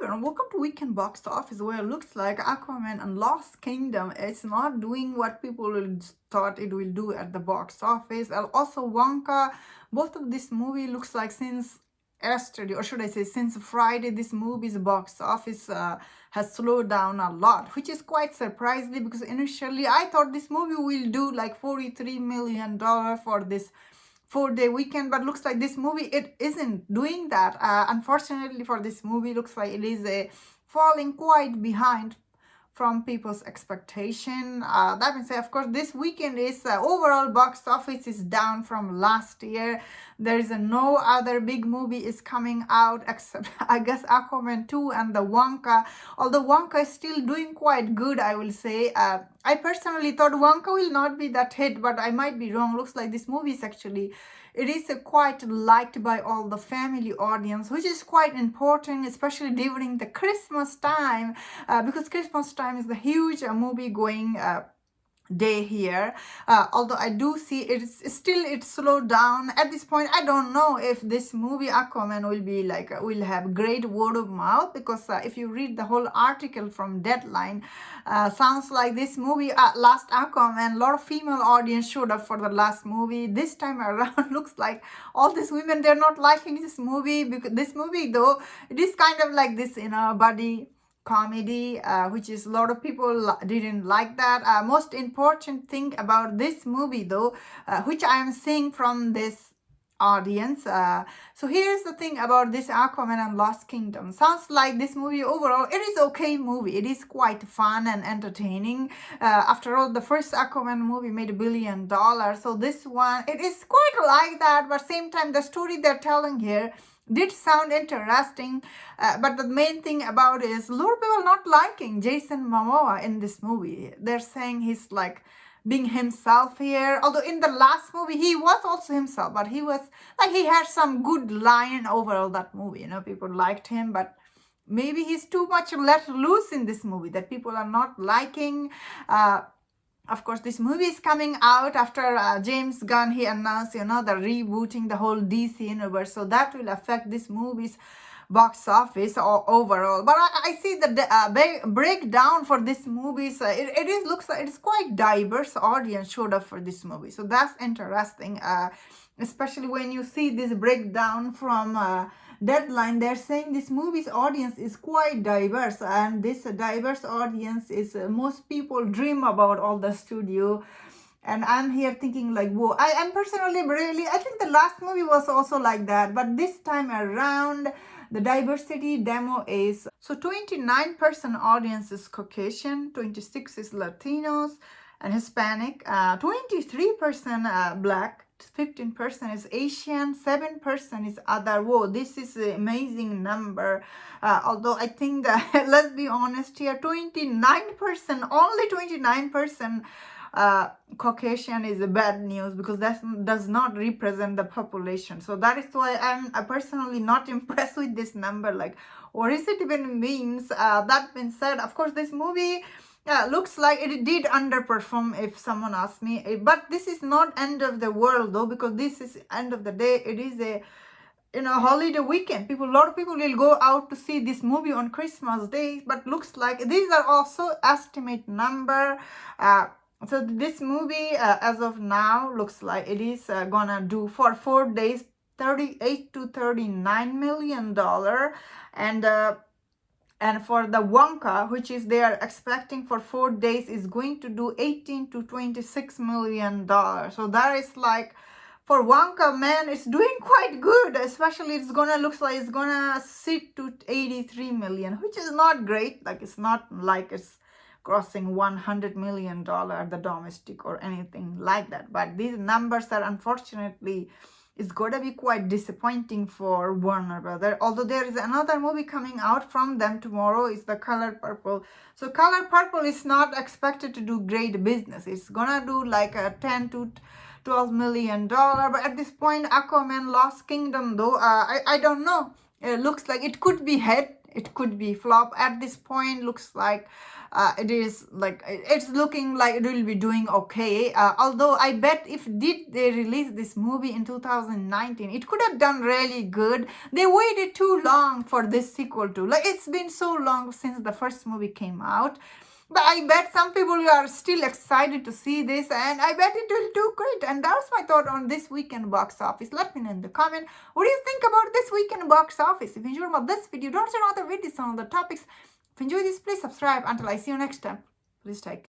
everyone, welcome to Weekend Box Office, where it looks like Aquaman and Lost Kingdom. It's not doing what people thought it will do at the box office. And also Wonka, both of this movie looks like since yesterday, or should I say since Friday, this movie's box office has slowed down a lot, which is quite surprising because initially I thought this movie will do like $43 million for this 4-day weekend, but looks like this movie it isn't doing that. Unfortunately for this movie, looks like it is falling quite behind from people's expectation. That means, of course, this weekend is overall box office is down from last year. There is no other big movie is coming out except I guess Aquaman 2 and the Wonka. Although Wonka is still doing quite good, I will say. I personally thought Wonka will not be that hit, but I might be wrong. Looks like this movie is actually it is quite liked by all the family audience, which is quite important, especially during the Christmas time, because Christmas time is the huge movie going day here. Although I do see it's slowed down at this point. I don't know if this movie Aquaman will be like will have great word of mouth, because if you read the whole article from Deadline, sounds like this movie last Aquaman, a lot of female audience showed up for the last movie. This time around looks like all these women, they're not liking this movie, because this movie though it is kind of like this buddy comedy, which is a lot of people didn't like that. Most important thing about this movie though, which I am seeing from this audience, so here's the thing about this Aquaman and Lost Kingdom. Sounds like this movie overall it is okay movie. It is quite fun and entertaining. After all, the first Aquaman movie made $1 billion, so this one it is quite like that, but same time the story they're telling here did sound interesting, but the main thing about it is a lot of people not liking Jason Momoa in this movie. They're saying he's like being himself here, although in the last movie he was also himself, but he was like he had some good line overall that movie, people liked him, but maybe he's too much let loose in this movie that people are not liking. Of course, this movie is coming out after James Gunn, he announced, the rebooting the whole DC universe. So that will affect this movie's box office or overall. But I see the breakdown for this movie. Looks like it's quite diverse audience showed up for this movie. So that's interesting, especially when you see this breakdown from Deadline. They're saying this movie's audience is quite diverse, and this diverse audience is most people dream about all the studio. And I'm here thinking like, whoa, I'm personally really, I think the last movie was also like that, but this time around the diversity demo is, so 29% audience is Caucasian, 26% is Latinos and Hispanic, 23% Black, 15% is Asian, 7% is other. Whoa, this is an amazing number. Although I think that, let's be honest here, 29%, only 29% Caucasian is a bad news, because that does not represent the population. So that is why I'm personally not impressed with this number. Like, what is it even means? That being said, of course, this movie looks like it did underperform, if someone asks me. But this is not end of the world though, because this is end of the day. It is a holiday weekend. A lot of people will go out to see this movie on Christmas Day. But looks like these are also estimate number. So this movie, as of now, looks like it is gonna do for 4 days $38 to $39 million, and for the Wonka, which is they are expecting for 4 days, is going to do $18 to $26 million. So that is like, for Wonka, man, it's doing quite good. Especially looks like it's gonna sit to 83 million, which is not great. Like, it's not like it's crossing $100 million the domestic or anything like that. But these numbers are unfortunately, it's going to be quite disappointing for Warner Brothers. Although there is another movie coming out from them tomorrow, is The Color Purple. So Color Purple is not expected to do great business. It's gonna do like a 10 to $12 million. But at this point, Aquaman Lost Kingdom though, I don't know. It looks like it could be hit. it could be flop at this point. Looks like it's looking like it will be doing okay, although I bet if did they release this movie in 2019, it could have done really good. They waited too long for this sequel too. Like, it's been so long since the first movie came out. But I bet some people are still excited to see this, and I bet it will do great. And that's my thought on this weekend box office. Let me know in the comment. What do you think about this weekend box office? If you enjoyed about this video, don't share other videos on other topics. If you enjoy this, please subscribe. Until I see you next time, please take care.